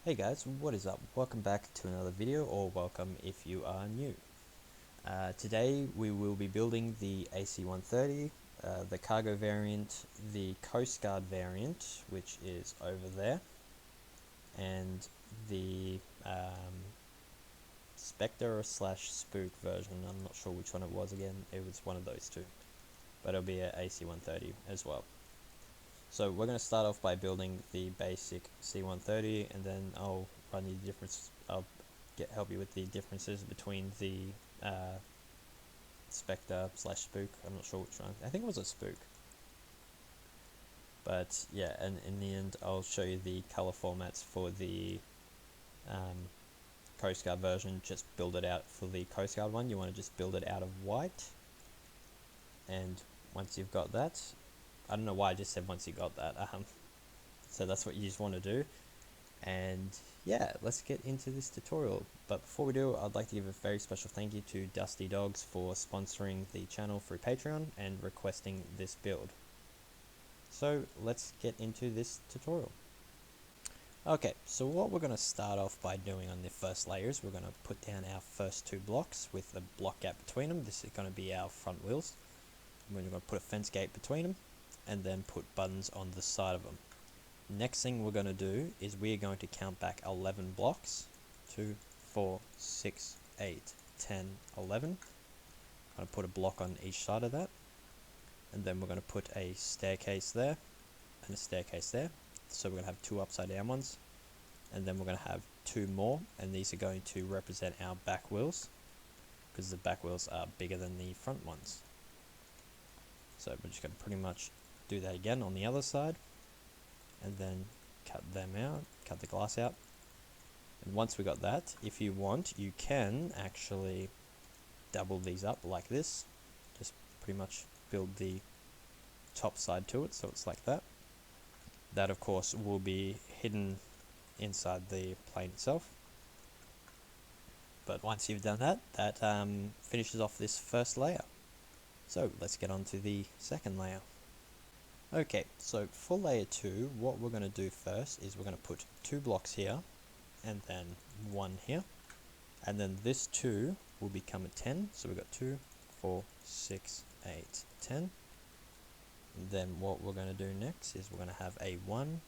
Hey guys, what is up? Welcome back to another video, or welcome if you are new. Today we will be building the AC-130, the cargo variant, the Coast Guard variant, which is over there, and the Spectre slash Spook version. I'm not sure which one it was again, it was one of those two, but it'll be an AC-130 as well. So we're going to start off by building the basic C-130, and then I'll run you the difference. I'll help you with the differences between the Spectre slash Spook. I'm not sure which one. I think it was a Spook. But yeah, and in the end, I'll show you the color formats for the Coast Guard version. Just build it out for the Coast Guard one. You want to just build it out of white, and once you've got that, I don't know why I just said once you got that. So that's what you just want to do. And yeah, let's get into this tutorial. But before we do, I'd like to give a very special thank you to Dusty Dogs for sponsoring the channel through Patreon and requesting this build. So let's get into this tutorial. Okay, so what we're going to start off by doing on the first layer is we're going to put down our first two blocks with a block gap between them. This is going to be our front wheels. We're going to put a fence gate between them, and then put buttons on the side of them. Next thing we're going to do is we're going to count back 11 blocks. 2, 4, 6, 8, 10, 11. I'm going to put a block on each side of that. And then we're going to put a staircase there and a staircase there. So we're going to have two upside down ones. And then we're going to have two more, and these are going to represent our back wheels, because the back wheels are bigger than the front ones. So we're just going to pretty much do that again on the other side, and then cut them out, cut the glass out. And once we got that, if you want, you can actually double these up like this. Just pretty much build the top side to it, so it's like that. That of course will be hidden inside the plane itself. But once you've done that, that finishes off this first layer. So let's get on to the second layer. Okay, so for layer 2, what we're going to do first is we're going to put two blocks here, and then one here, and then this 2 will become a 10, so we've got 2, 4, 6, 8, 10. And then what we're going to do next is we're going to have a 1,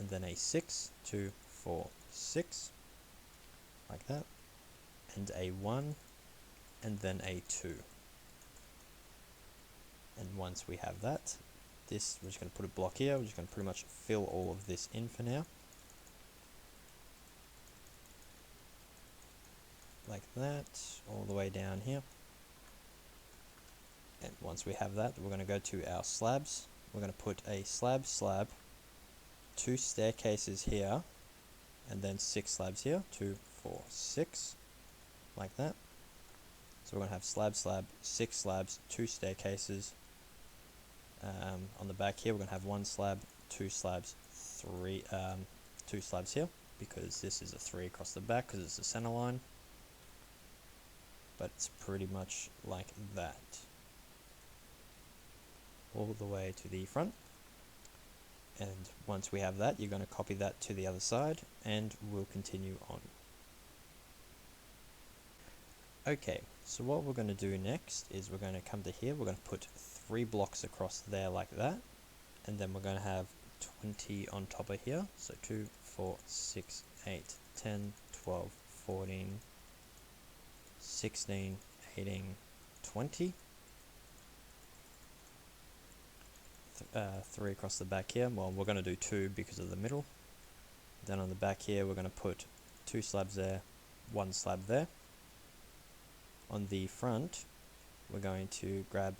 and then a 6, 2, 4, 6, like that, and a 1, and then a 2. And once we have that, we're just going to put a block here. We're just going to pretty much fill all of this in for now, like that, all the way down here. And once we have that, we're going to go to our slabs. We're going to put a slab, two staircases here, and then 6 slabs here, 2, 4, 6, like that. So we're going to have slab, 6 slabs, 2 staircases. On the back here, we're going to have 1 slab, 2 slabs, 2 slabs here, because this is a 3 across the back, because it's the center line. But it's pretty much like that, all the way to the front. And once we have that, you're going to copy that to the other side, and we'll continue on. Okay, so what we're going to do next is we're going to come to here, we're going to put 3 blocks across there like that, and then we're going to have 20 on top of here, so 2, 4, 6, 8, 10, 12, 14, 16, 18, 20. 3 across the back here. Well, we're going to do 2 because of the middle. Then on the back here, we're going to put 2 slabs there, 1 slab there. On the front, we're going to grab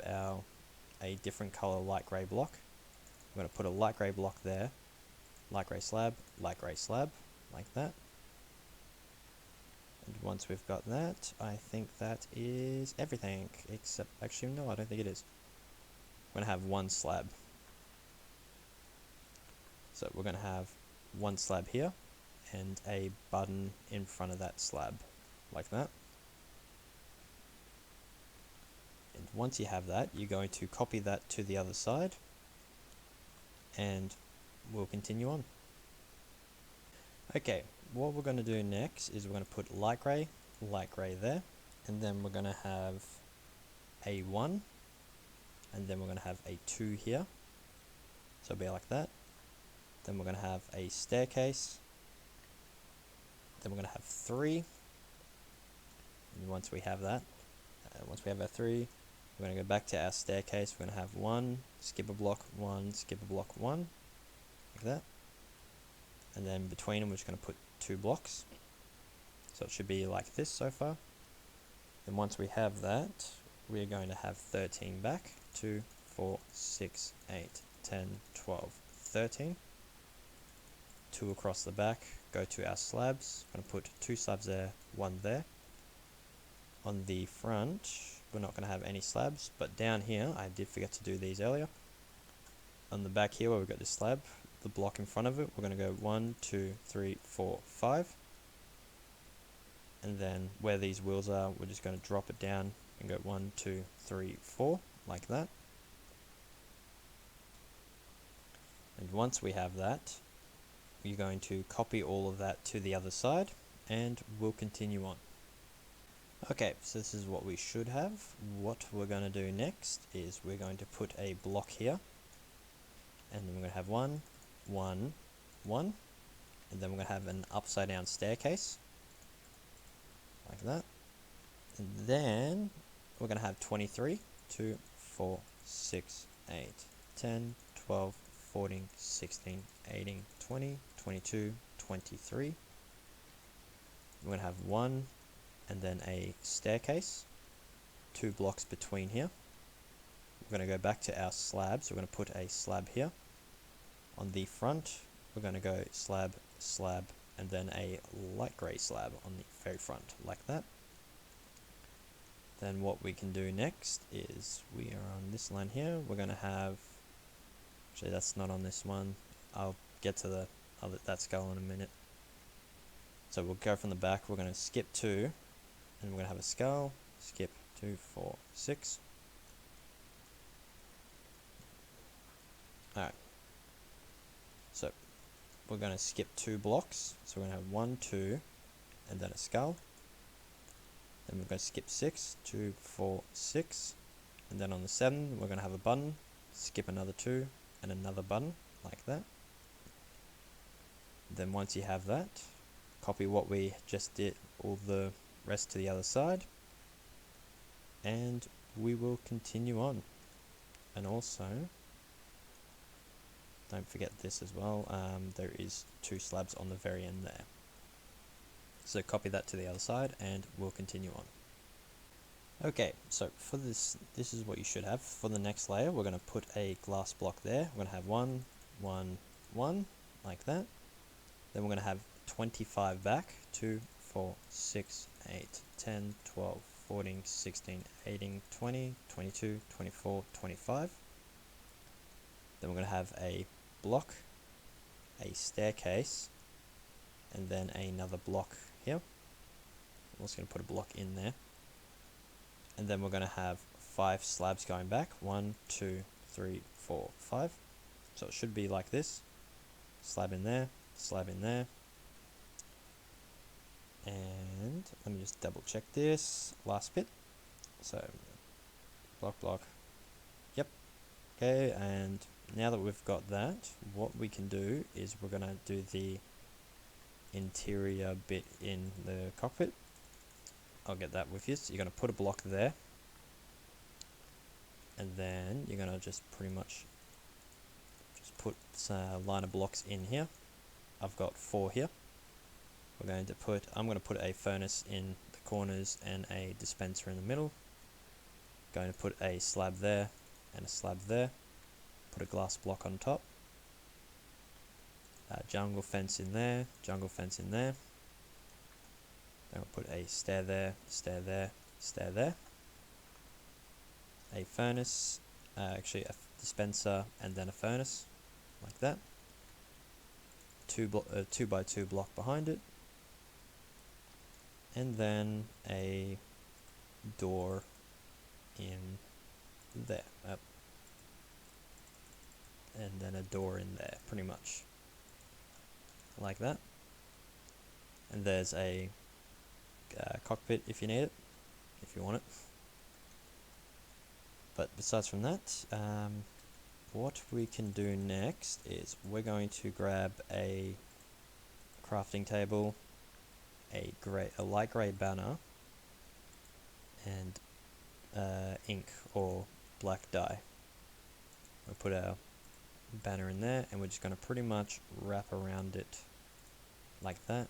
a different color light grey block. We're going to put a light grey block there, light grey slab, like that. And once we've got that, I think that is everything, except, actually no, I don't think it is. We're going to have 1 slab. So we're going to have 1 slab here, and a button in front of that slab, like that. And once you have that, you're going to copy that to the other side, and we'll continue on. Okay, what we're going to do next is we're going to put light grey there, and then we're going to have a 1, and then we're going to have a 2 here, so it'll be like that. Then we're going to have a staircase, then we're going to have 3, and once we have that, once we have our 3, we're going to go back to our staircase. We're going to have 1, skip a block, 1, skip a block, 1, like that. And then between them, we're just going to put 2 blocks. So it should be like this so far. And once we have that, we're going to have 13 back. 2, 4, 6, 8, 10, 12, 13. 2 across the back, go to our slabs. I'm going to put 2 slabs there, 1 there. On the front, we're not going to have any slabs, but down here, I did forget to do these earlier. On the back here where we've got this slab, the block in front of it, we're going to go 1, 2, 3, 4, 5. And then where these wheels are, we're just going to drop it down and go 1, 2, 3, 4, like that. And once we have that, we're going to copy all of that to the other side, and we'll continue on. Okay, so this is what we should have. What we're going to do next is we're going to put a block here, and then we're going to have 1, 1, 1, and then we're going to have an upside down staircase, like that. And then we're going to have 23, 2, 4, 6, 8, 10, 12, 14, 16, 18, 20, 22, 23. We're going to have 1, and then a staircase, 2 blocks between here. We're going to go back to our slabs. We're going to put a slab here. On the front, we're going to go slab, slab, and then a light grey slab on the very front, like that. Then what we can do next is we are on this line here. We're going to have, actually that's not on this one. I'll get to the other, that skull in a minute. So we'll go from the back. We're going to skip 2. And we're going to have a skull, skip 2, 4, 6. Alright. So we're going to skip 2 blocks. So we're going to have 1, 2, and then a skull. Then we're going to skip 6, 2, 4, 6. And then on the 7, we're going to have a button, skip another 2, and another button, like that. Then once you have that, copy what we just did, all the rest to the other side, and we will continue on. And also, don't forget this as well, there is 2 slabs on the very end there. So copy that to the other side and we'll continue on. Okay, so for this is what you should have. For the next layer, we're going to put a glass block there. We're going to have 1, 1, 1, like that. Then we're going to have 25 back, 2, 4, 6, 8, 10, 12, 14, 16, 18, 20, 22, 24, 25. Then we're going to have a block, a staircase, and then another block here. I'm also going to put a block in there. And then we're going to have 5 slabs going back. 1, 2, 3, 4, 5. So it should be like this. Slab in there, slab in there. And let me just double check this last bit. So block, block. Yep. Okay, and now that we've got that, what we can do is we're going to do the interior bit in the cockpit. I'll get that with you. So you're going to put a block there, and then you're going to just pretty much just put a line of blocks in here. I've got 4 here. I'm going to put a furnace in the corners and a dispenser in the middle. Going to put a slab there and a slab there. Put a glass block on top. Jungle fence in there, jungle fence in there. Then we'll put a stair there, stair there, stair there. A furnace, actually a dispenser and then a furnace, like that. 2 by 2 block behind it. And then a door in there. And then a door in there, pretty much. Like that. and there's a cockpit if you need it, if you want it. But besides from that, what we can do next is we're going to grab a crafting table, a light grey banner, and ink or black dye. We'll put our banner in there, and we're just going to pretty much wrap around it like that,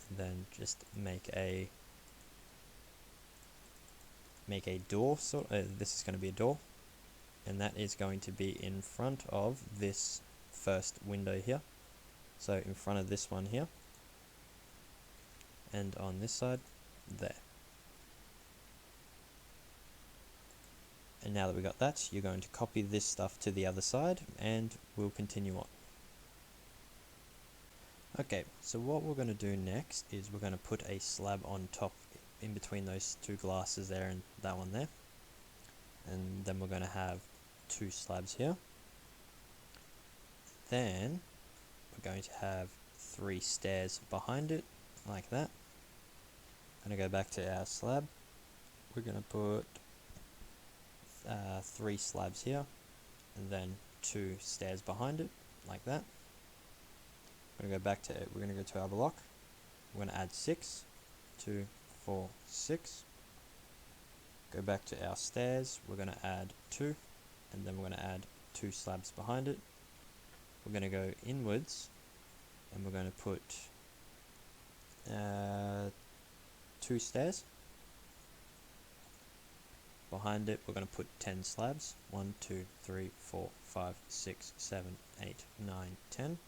and then just make a door. This is going to be a door, and that is going to be in front of this first window here. So in front of this one here, and on this side there. And now that we got that, you're going to copy this stuff to the other side, and we'll continue on. Okay, so what we're going to do next is we're going to put a slab on top in between those two glasses there and that one there. And then we're going to have two slabs here. Then we're going to have 3 stairs behind it, like that. I'm going to go back to our slab. We're going to put 3 slabs here, and then 2 stairs behind it, like that. We're going to go to our block. We're going to add 6, 2, 4, 6. Go back to our stairs. We're going to add 2, and then we're going to add 2 slabs behind it. We're going to go inwards, and we're going to put 2 stairs. Behind it, we're going to put 10 slabs. 1, 2, 3, 4, 5, 6, 7, 8, 9, 10.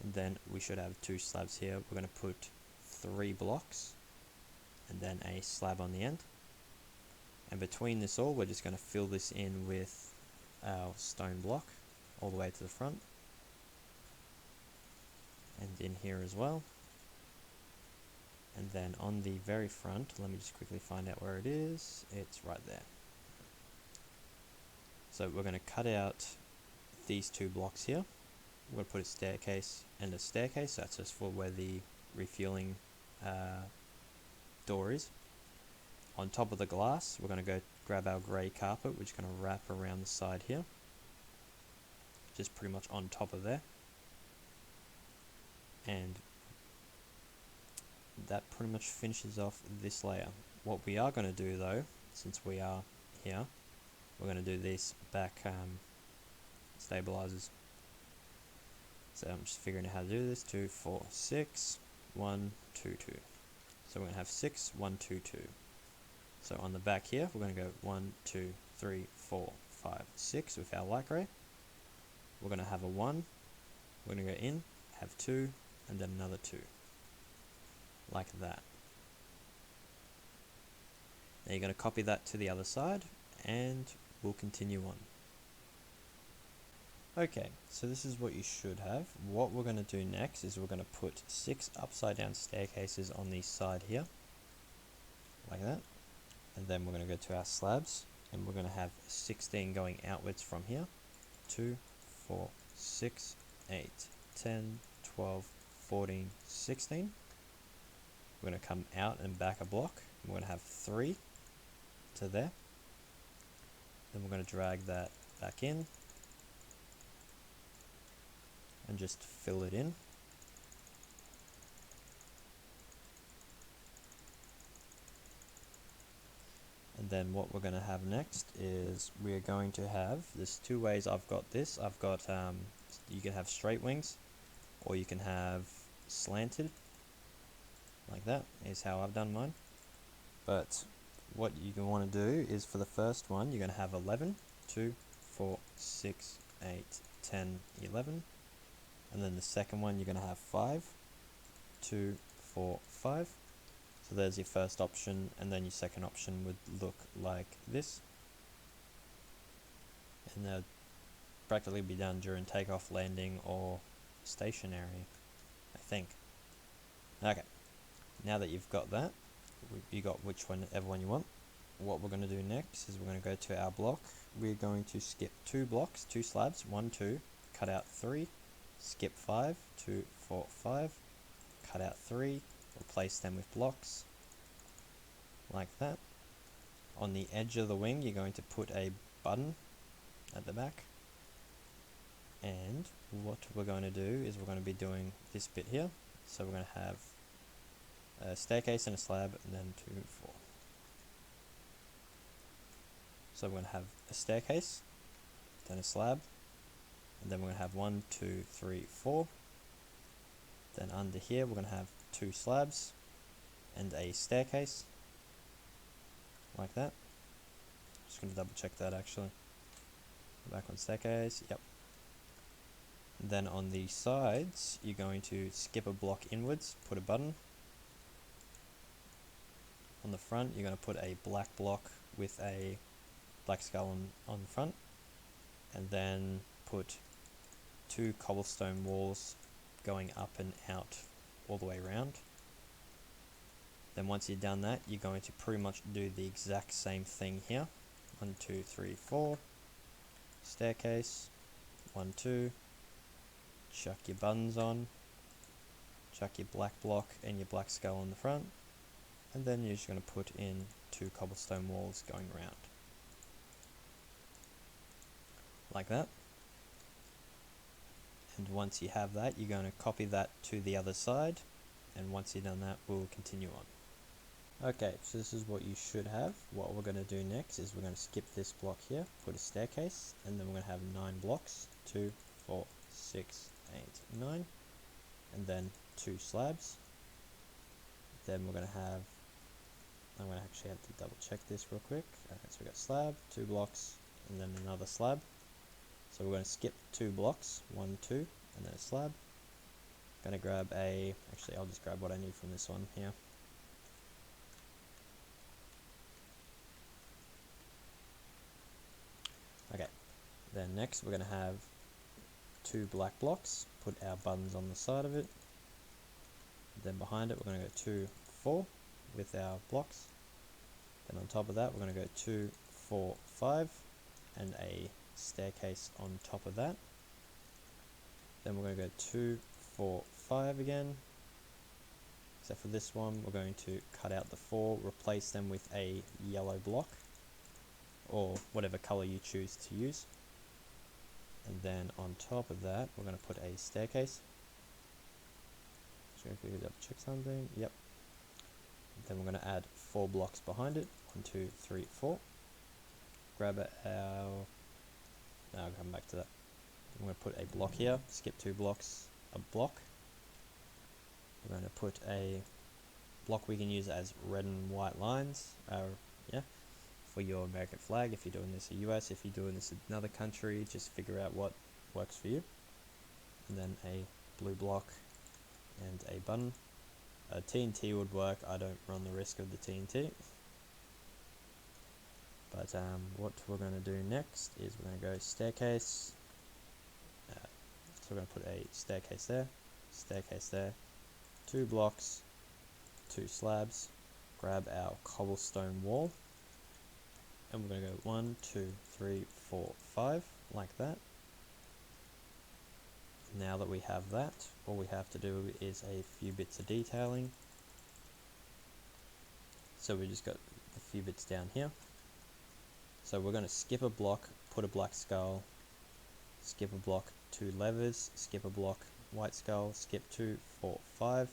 And then we should have 2 slabs here. We're going to put 3 blocks, and then a slab on the end. And between this all, we're just going to fill this in with our stone block all the way to the front. And in here as well. And then on the very front, let me just quickly find out where it is. It's right there. So we're going to cut out these 2 blocks here. We're going to put a staircase and a staircase. That's just for where the refueling door is. On top of the glass, we're going to go grab our grey carpet, which is going to wrap around the side here. Just pretty much on top of there. And that pretty much finishes off this layer. What we are going to do though, since we are here, we're going to do these back stabilizers. So I'm just figuring out how to do this. 2, 4, 6, 1, 2, 2. So we're going to have 6, 1, 2, 2. So on the back here, we're going to go 1, 2, 3, 4, 5, 6 with our light grey. We're going to have a 1. We're going to go in, have 2, and then another 2. Like that. Now you're going to copy that to the other side, and we'll continue on. Okay, so this is what you should have. What we're going to do next is we're going to put 6 upside down staircases on the side here, like that. And then we're going to go to our slabs, and we're going to have 16 going outwards from here. 2, 4, 6, 8, 10, 12, 14, 16. We're going to come out and back a block. We're going to have 3 to there. Then we're going to drag that back in and just fill it in. And then what we're going to have next is we're going to have, there's 2 ways I've got this. I've got, you can have straight wings, or you can have slanted, like that is how I've done mine. But what you're going to want to do is for the first one, you're going to have 11, 2, 4, 6, 8, 10, 11. And then the second one, you're going to have 5, 2, 4, 5. So there's your first option, and then your second option would look like this. And they'll practically be done during takeoff, landing, or stationary, I think. Okay, now that you've got that, you got whichever one you want. What we're going to do next is we're going to go to our block. We're going to skip 2 blocks, 2 slabs, 1, 2, cut out 3, skip 5, 2, 4, 5, cut out 3, replace them with blocks, like that. On the edge of the wing, you're going to put a button at the back. And what we're going to do is we're going to be doing this bit here. So we're going to have a staircase and a slab, and then 2, 4. So we're going to have a staircase, then a slab, and then we're going to have 1, 2, 3, 4. Then under here we're going to have 2 slabs and a staircase, like that. Just going to double check that actually. Back on staircase, yep. Then on the sides, you're going to skip a block inwards, put a button. On the front, you're going to put a black block with a black skull on the front, and then put 2 cobblestone walls going up and out all the way around. Then once you've done that, you're going to pretty much do the exact same thing here. 1, 2, 3, 4, staircase, 1, 2, chuck your buttons on, chuck your black block and your black skull on the front, and then you're just going to put in 2 cobblestone walls going around, like that. And once you have that, you're going to copy that to the other side, and once you've done that, we'll continue on. Okay, so this is what you should have. What we're going to do next is we're going to skip this block here, put a staircase, and then we're going to have 9 blocks, 2, 4, 6, 8, 9, and then 2 slabs. Then we're going to have, I'm going to actually have to double check this real quick. Okay, so we got slab, 2 blocks, and then another slab. So we're going to skip 2 blocks, 1, 2, and then a slab. Going to grab actually I'll just grab what I need from this one here. Okay, then next we're going to have 2 black blocks, put our buttons on the side of it. Then behind it we're going to go 2, 4 with our blocks. Then on top of that we're going to go 2, 4, 5 and a staircase on top of that. Then we're going to go 2, 4, 5 again. Except for this one, we're going to cut out the 4, replace them with a yellow block, or whatever color you choose to use. And then on top of that, we're going to put a staircase. Just going to double check something. Yep. Then we're going to add 4 blocks behind it. 1, 2, 3, 4. Grab our. Now I'll come back to that. I'm going to put a block here. Skip 2 blocks. A block. We're going to put a block we can use as red and white lines. Yeah. For your American flag, if you're doing this in the US, if you're doing this in another country, just figure out what works for you. And then a blue block and a button. TNT would work. I don't run the risk of the TNT. But what we're going to do next is we're going to go staircase. So we're going to put a staircase there, 2 blocks, 2 slabs, grab our cobblestone wall, and we're going to go 1, 2, 3, 4, 5, like that. Now that we have that, all we have to do is a few bits of detailing. So we just got a few bits down here. So we're going to skip a block, put a black skull, skip a block, 2 levers, skip a block, white skull, skip 2, 4, 5,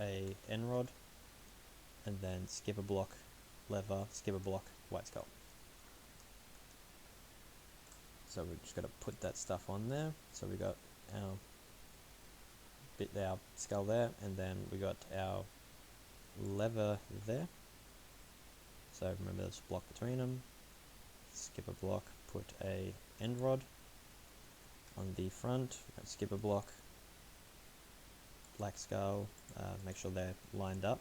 a end rod, and then skip a block, lever, skip a block, white skull. So we're just got to put that stuff on there. So we got our skull there, and then we got our lever there. So remember there's a block between them. Skip a block, put a end rod on the front, skip a block, black skull, make sure they're lined up.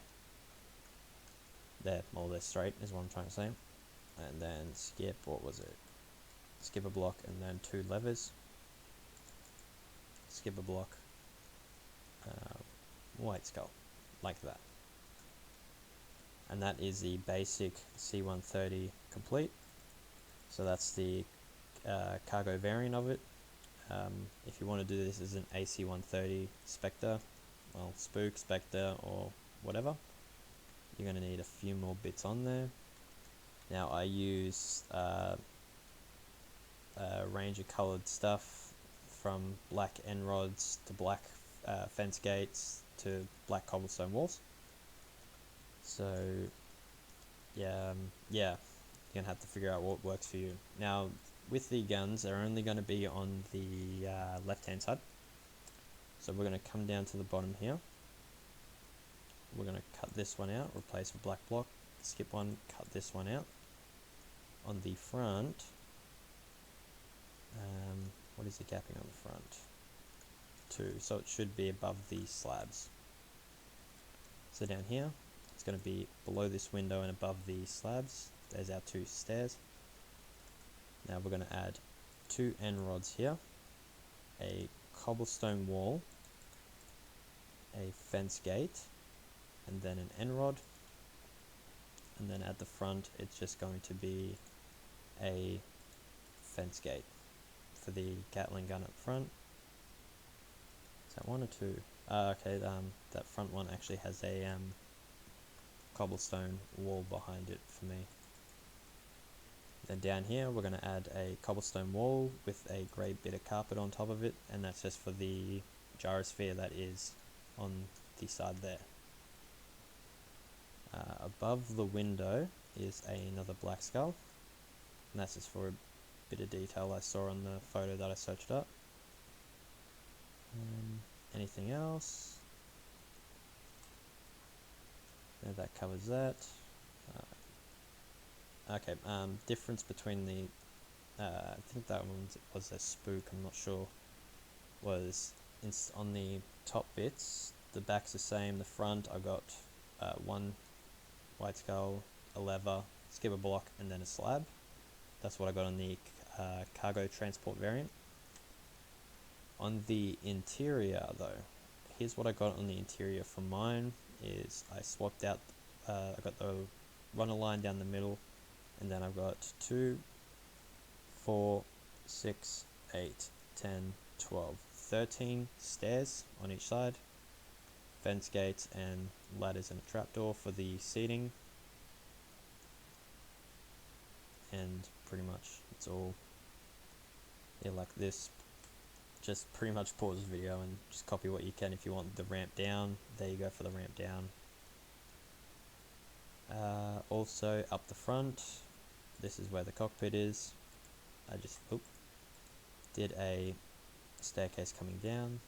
They're straight is what I'm trying to say. And then skip, what was it? Skip a block and then 2 levers. Skip a block, white skull, like that. And that is the basic C-130 complete. So that's the cargo variant of it. If you want to do this as an AC-130 Spectre, well, spooke, spectre, or whatever. You're going to need a few more bits on there. Now I use a range of coloured stuff, from black end rods to black fence gates to black cobblestone walls. So yeah, you're gonna have to figure out what works for you. Now with the guns, they're only going to be on the left hand side. So we're going to come down to the bottom here. We're going to cut this one out, replace with black block, skip one, cut this one out. On the front, what is the gapping on the front? 2, so it should be above the slabs. So down here, it's going to be below this window and above the slabs. There's our 2 stairs. Now we're going to add 2 end rods here, a cobblestone wall, a fence gate, and then an end rod. And then at the front, it's just going to be a fence gate for the Gatling gun up front. Is that 1 or 2? Okay, that front one actually has a cobblestone wall behind it for me. Then down here, we're going to add a cobblestone wall with a grey bit of carpet on top of it, and that's just for the gyrosphere that is on the side there. Above the window is another black skull, and that's just for a bit of detail I saw on the photo that I searched up. Anything else? Yeah, that covers that. Okay, difference between the, I think that one was a spooke, I'm not sure, was on the top bits, the back's the same, the front I got 1 white skull, a lever, skipper block, and then a slab. That's what I got on the cargo transport variant. On the interior though, here's what I got on the interior for mine, is I swapped out, I got the runner line down the middle, and then I've got 2, 4, 6, 8, 10, 12, 13 stairs on each side, fence gates and ladders and a trapdoor for the seating, and pretty much it's all like this. Just pretty much pause the video and just copy what you can. If you want the ramp down, there you go for the ramp down. Also up the front, this is where the cockpit is. I just did a staircase coming down,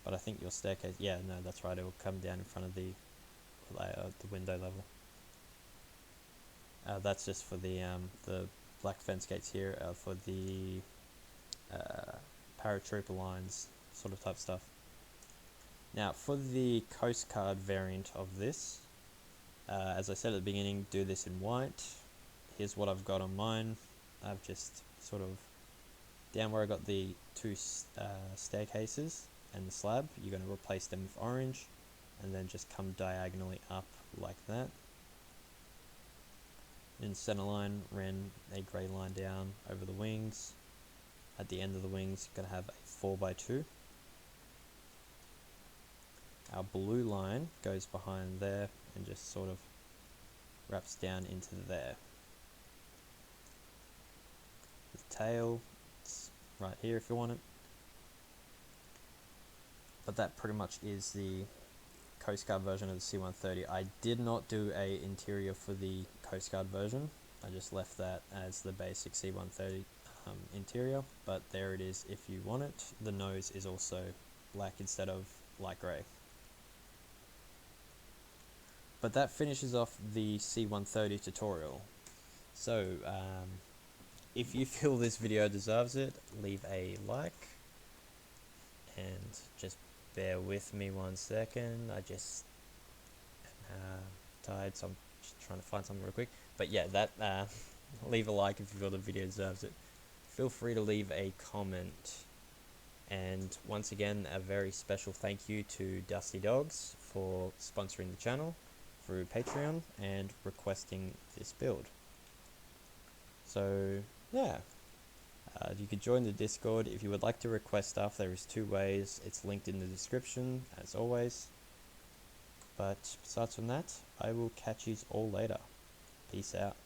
but I think your staircase, yeah, no, that's right, it will come down in front of the window level. That's just for the black fence gates here, for the paratrooper lines sort of type stuff. Now for the Coast Guard variant of this, as I said at the beginning, do this in white. Here's what I've got on mine. I've just sort of, down where I got the 2 staircases and the slab, you're going to replace them with orange, and then just come diagonally up like that. In center line, ran a grey line down over the wings. At the end of the wings, you're going to have a 4x2. Our blue line goes behind there and just sort of wraps down into there. The tail, it's right here if you want it. But that pretty much is the Coast Guard version of the C-130. I did not do a interior for the Coast Guard version. I just left that as the basic C-130 interior, but there it is if you want it. The nose is also black instead of light grey. But that finishes off the C-130 tutorial. So if you feel this video deserves it, leave a like, and just bear with me 1 second. I just am tired, so I'm just trying to find something real quick. But yeah, that leave a like if you feel the video deserves it. Feel free to leave a comment. And once again, a very special thank you to Dusty Dogs for sponsoring the channel through Patreon and requesting this build. So yeah, You can join the Discord. If you would like to request stuff, there is 2 ways. It's linked in the description, as always. But besides from that, I will catch you all later. Peace out.